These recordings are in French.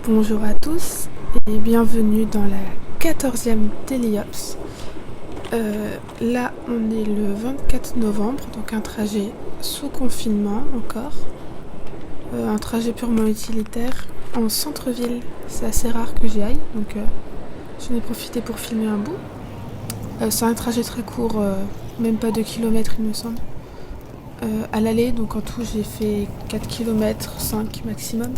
Bonjour à tous et bienvenue dans la 14e Téliops. Là on est le 24 novembre, donc un trajet sous confinement encore. Un trajet purement utilitaire en centre-ville. C'est assez rare que j'y aille, donc j'en ai profité pour filmer un bout. C'est un trajet très court, même pas 2 km il me semble. À l'aller, donc en tout j'ai fait 4 km, 5 maximum.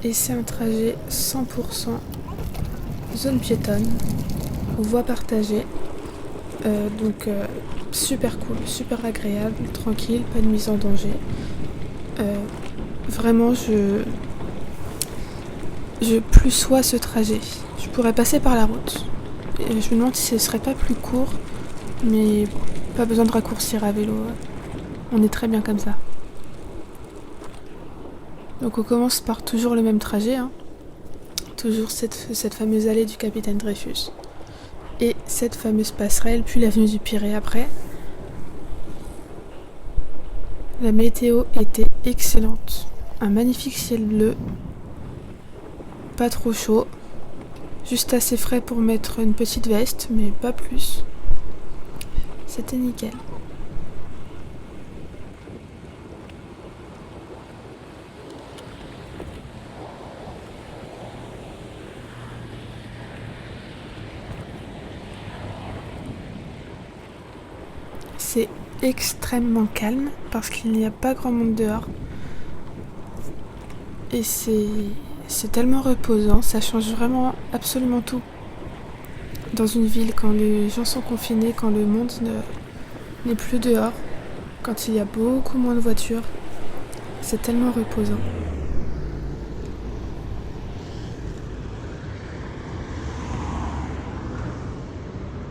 Et c'est un trajet 100% zone piétonne, voie partagée. Donc super cool, super agréable, tranquille, pas de mise en danger. Vraiment, je plus sois ce trajet. Je pourrais passer par la route. Et je me demande si ce serait pas plus court, mais pas besoin de raccourcir à vélo. On est très bien comme ça. Donc on commence par toujours le même trajet, toujours cette fameuse allée du Capitaine Dreyfus. Et cette fameuse passerelle, puis l'avenue du Pirée après. La météo était excellente. Un magnifique ciel bleu, pas trop chaud, juste assez frais pour mettre une petite veste, mais pas plus. C'était nickel. C'est extrêmement calme parce qu'il n'y a pas grand monde dehors. Et c'est tellement reposant, ça change vraiment absolument tout. Dans une ville, quand les gens sont confinés, quand le monde n'est plus dehors, quand il y a beaucoup moins de voitures, c'est tellement reposant.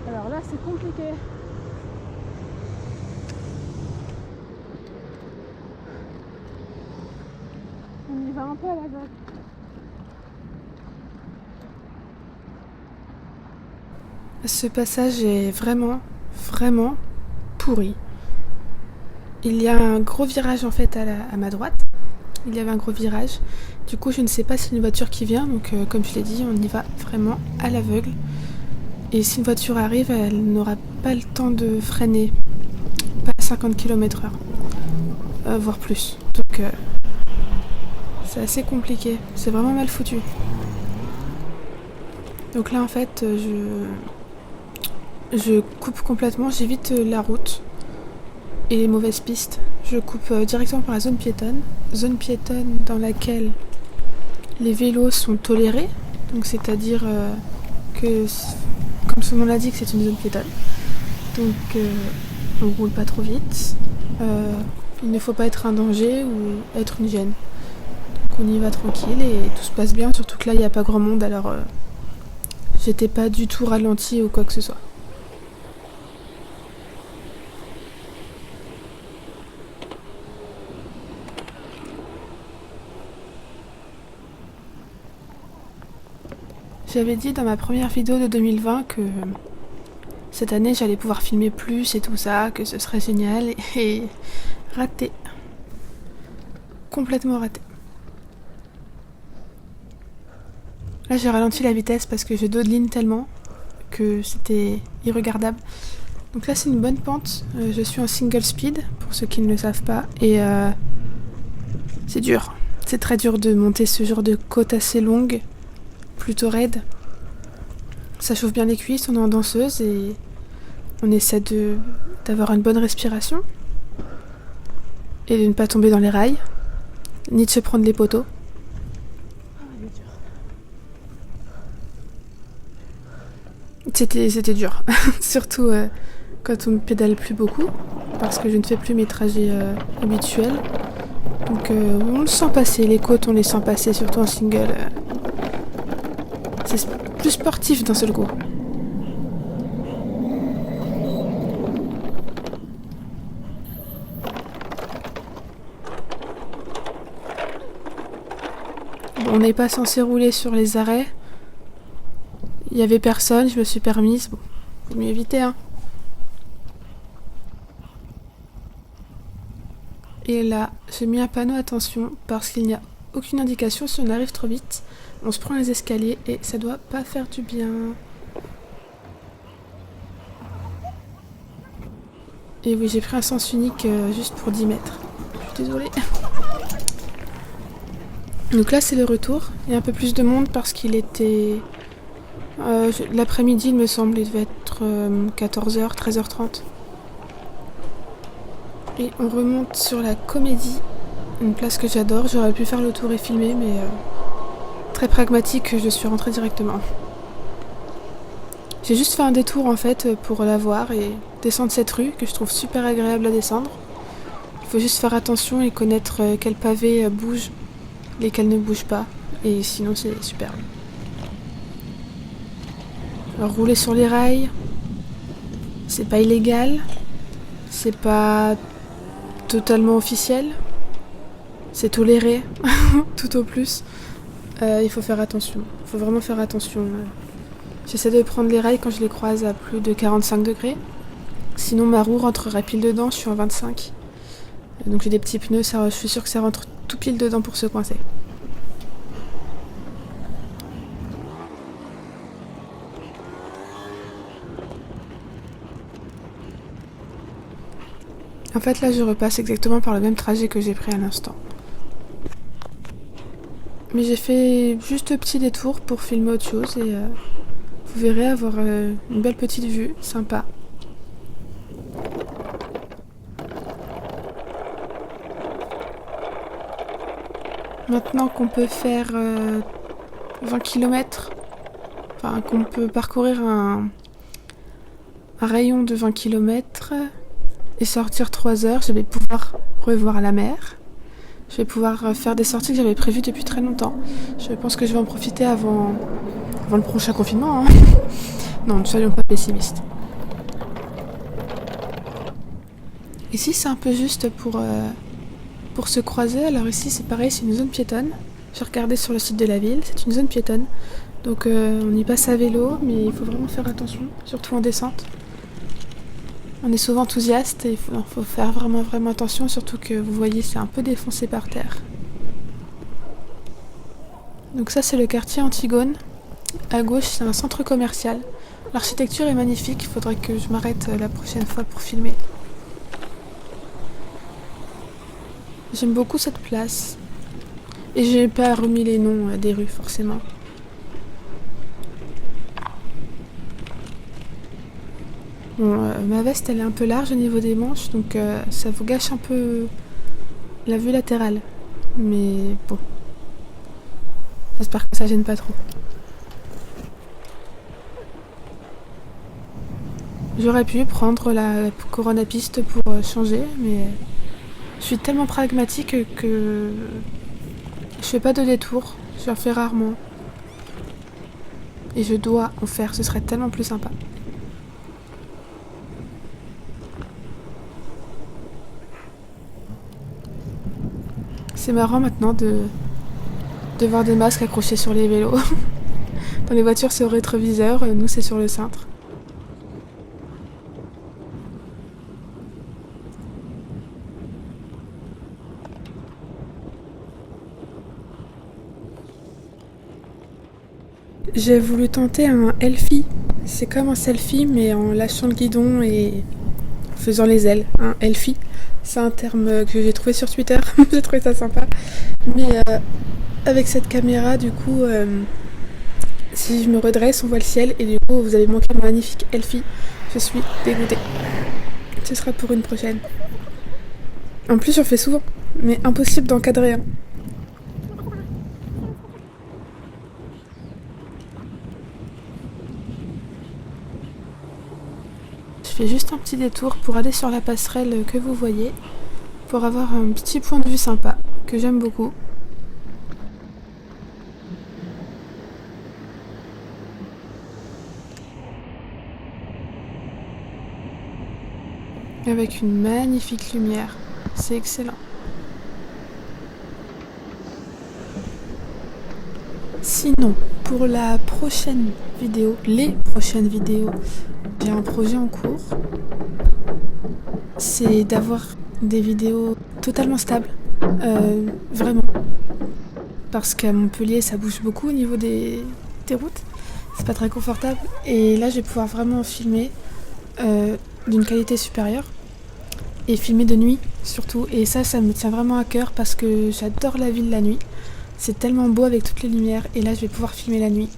Alors là, c'est compliqué. On y va un peu à l'aveugle. Ce passage est vraiment pourri. Il y a un gros virage en fait à ma droite. Il y avait un gros virage. Du coup, je ne sais pas si c'est une voiture qui vient. Donc, comme je l'ai dit, on y va vraiment à l'aveugle. Et si une voiture arrive, elle n'aura pas le temps de freiner. Pas à 50 km/h. Voire plus. Donc, c'est assez compliqué. C'est vraiment mal foutu. Donc là, en fait, je coupe complètement. J'évite la route et les mauvaises pistes. Je coupe directement par la zone piétonne. Zone piétonne dans laquelle les vélos sont tolérés. Donc c'est-à-dire que, comme son nom l'indique, c'est une zone piétonne. Donc on roule pas trop vite. Il ne faut pas être un danger ou être une gêne. Donc on y va tranquille et tout se passe bien. Surtout que là, il n'y a pas grand monde, alors j'étais pas du tout ralenti ou quoi que ce soit. J'avais dit dans ma première vidéo de 2020 que cette année j'allais pouvoir filmer plus et tout ça, que ce serait génial, et raté. Complètement raté. Là j'ai ralenti la vitesse parce que je dodeline tellement que c'était irregardable. Donc là c'est une bonne pente, je suis en single speed pour ceux qui ne le savent pas, et c'est dur. C'est très dur de monter ce genre de côte assez longue, plutôt raide. Ça chauffe bien les cuisses, on est en danseuse et on essaie d'avoir une bonne respiration et de ne pas tomber dans les rails, ni de se prendre les poteaux. C'était dur, surtout quand on ne pédale plus beaucoup, parce que je ne fais plus mes trajets habituels. Donc on le sent passer, les côtes on les sent passer, surtout en single. C'est plus sportif d'un seul coup. On n'est pas censé rouler sur les arrêts. Il y avait personne, je me suis permise. Bon, faut mieux éviter, Et là, j'ai mis un panneau attention parce qu'il n'y a aucune indication si on arrive trop vite on se prend les escaliers et ça doit pas faire du bien. Et oui, j'ai pris un sens unique juste pour 10 mètres. Je suis désolée. Donc là, c'est le retour. Il y a un peu plus de monde parce qu'il était... l'après-midi, il me semble, il devait être 14h, 13h30. Et on remonte sur la Comédie, une place que j'adore. J'aurais pu faire le tour et filmer, mais très pragmatique, je suis rentrée directement. J'ai juste fait un détour en fait pour la voir et descendre cette rue que je trouve super agréable à descendre. Il faut juste faire attention et connaître quels pavés bougent, lesquels ne bougent pas, et sinon c'est superbe. Alors rouler sur les rails, c'est pas illégal, c'est pas totalement officiel, c'est toléré, tout au plus. Il faut faire attention, il faut vraiment faire attention. J'essaie de prendre les rails quand je les croise à plus de 45 degrés. Sinon ma roue rentrerait pile dedans, je suis en 25. Donc j'ai des petits pneus, je suis sûre que ça rentre tout pile dedans pour se coincer. En fait là je repasse exactement par le même trajet que j'ai pris à l'instant. Mais j'ai fait juste un petit détour pour filmer autre chose et vous verrez avoir une belle petite vue, sympa. Maintenant qu'on peut faire 20 km, enfin qu'on peut parcourir un rayon de 20 km et sortir 3 heures, je vais pouvoir revoir la mer. Je vais pouvoir faire des sorties que j'avais prévues depuis très longtemps. Je pense que je vais en profiter avant le prochain confinement. Hein. Non, ne soyons pas pessimistes. Ici, c'est un peu juste pour se croiser. Alors ici, c'est pareil, c'est une zone piétonne. J'ai regardé sur le site de la ville, c'est une zone piétonne. Donc on y passe à vélo, mais il faut vraiment faire attention, surtout en descente. On est souvent enthousiaste et il faut faire vraiment attention, surtout que vous voyez, c'est un peu défoncé par terre. Donc ça, c'est le quartier Antigone. À gauche, c'est un centre commercial. L'architecture est magnifique, il faudrait que je m'arrête la prochaine fois pour filmer. J'aime beaucoup cette place. Et j'ai pas remis les noms des rues, forcément. Bon, ma veste, elle est un peu large au niveau des manches, donc ça vous gâche un peu la vue latérale. Mais bon, j'espère que ça gêne pas trop. J'aurais pu prendre la couronne à piste pour changer, mais je suis tellement pragmatique que je fais pas de détour, j'en fais rarement. Et je dois en faire, ce serait tellement plus sympa. C'est marrant maintenant de voir des masques accrochés sur les vélos. Dans les voitures, c'est au rétroviseur, nous, c'est sur le cintre. J'ai voulu tenter un Elfie. C'est comme un selfie, mais en lâchant le guidon et faisant les ailes. Un Elfie. C'est un terme que j'ai trouvé sur Twitter. J'ai trouvé ça sympa. Mais avec cette caméra, du coup, si je me redresse, on voit le ciel. Et du coup, vous avez manqué mon magnifique Elfie. Je suis dégoûtée. Ce sera pour une prochaine. En plus, j'en fais souvent. Mais impossible d'encadrer un. Je fais juste un petit détour pour aller sur la passerelle que vous voyez, pour avoir un petit point de vue sympa, que j'aime beaucoup. Avec une magnifique lumière, c'est excellent. Sinon, pour la prochaine vidéo, les prochaines vidéos, j'ai un projet en cours. C'est d'avoir des vidéos totalement stables. Vraiment. parce qu'à Montpellier ça bouge beaucoup au niveau des routes, c'est pas très confortable, et là je vais pouvoir vraiment filmer d'une qualité supérieure et filmer de nuit surtout, et ça me tient vraiment à cœur parce que j'adore la ville la nuit, c'est tellement beau avec toutes les lumières, et là je vais pouvoir filmer la nuit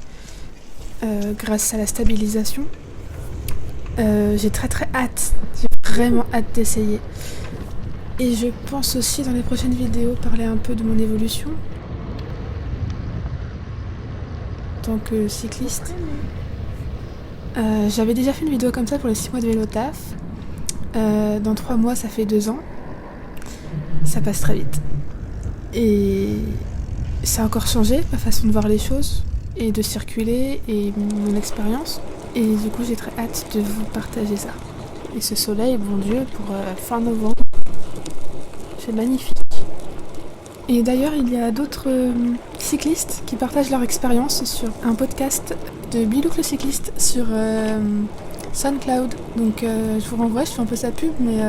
grâce à la stabilisation. J'ai très hâte, j'ai vraiment hâte d'essayer. Et je pense aussi dans les prochaines vidéos parler un peu de mon évolution en tant que cycliste. J'avais déjà fait une vidéo comme ça pour les 6 mois de vélo taf. Dans 3 mois ça fait 2 ans. Ça passe très vite. Et ça a encore changé ma façon de voir les choses et de circuler et mon expérience. Et du coup j'ai très hâte de vous partager ça. Et ce soleil, bon Dieu, pour fin novembre, c'est magnifique. Et d'ailleurs il y a d'autres cyclistes qui partagent leur expérience sur un podcast de Bilouk le cycliste sur SoundCloud. Donc je vous renvoie, je fais un peu sa pub, mais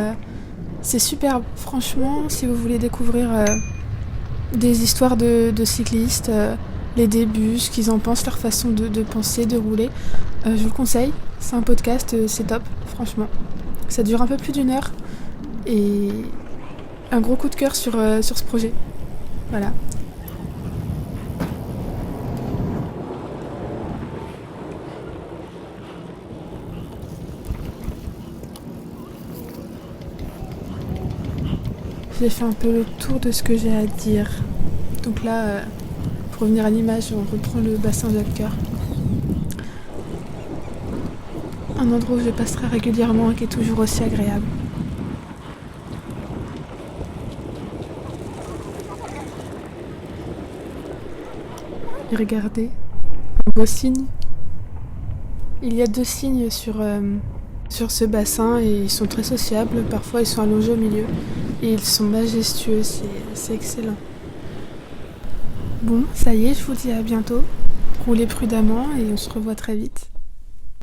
c'est superbe. Franchement, si vous voulez découvrir des histoires de cyclistes, les débuts, ce qu'ils en pensent, leur façon de penser, de rouler, je vous le conseille. C'est un podcast, c'est top, franchement. Ça dure un peu plus d'1 heure et un gros coup de cœur sur ce projet. Voilà. J'ai fait un peu le tour de ce que j'ai à dire. Donc là, pour revenir à l'image, on reprend le bassin Jacques-Cœur. Un endroit où je passe très régulièrement et qui est toujours aussi agréable. Et regardez, un beau cygne. Il y a 2 cygnes sur ce bassin et ils sont très sociables. Parfois ils sont allongés au milieu et ils sont majestueux, c'est excellent. Bon, ça y est, je vous dis à bientôt. Roulez prudemment et on se revoit très vite.